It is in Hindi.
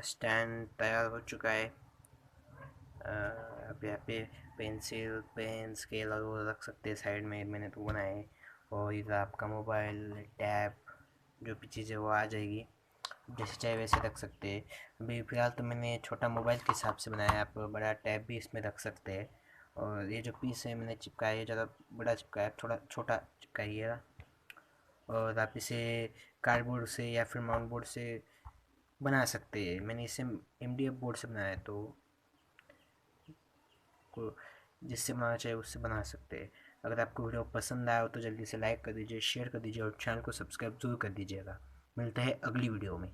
स्टैंड तैयार हो चुका है। अब यहाँ पे पेंसिल, पेन, स्केल और वो रख सकते हैं साइड में, मैंने तो बनाया है। और इधर आपका मोबाइल, टैब, जो भी चीज़ें वो आ जाएगी, जैसे चाहे वैसे रख सकते हैं। अभी फ़िलहाल तो मैंने छोटा मोबाइल के हिसाब से बनाया है, आप बड़ा टैब भी इसमें रख सकते हैं। और ये जो पीस है मैंने चिपकाया है, ज़्यादा बड़ा चिपकाया, थोड़ा छोटा चिपकाइएगा। और आप इसे कार्डबोर्ड से या फिर माउंट बोर्ड से बना सकते हैं। मैंने इसे MDF बोर्ड से बनाया है, तो को जिससे बनाना चाहिए उससे बना सकते हैं। अगर आपको वीडियो पसंद आया हो तो जल्दी से लाइक कर दीजिए, शेयर कर दीजिए और चैनल को सब्सक्राइब जरूर कर दीजिएगा। मिलते हैं अगली वीडियो में।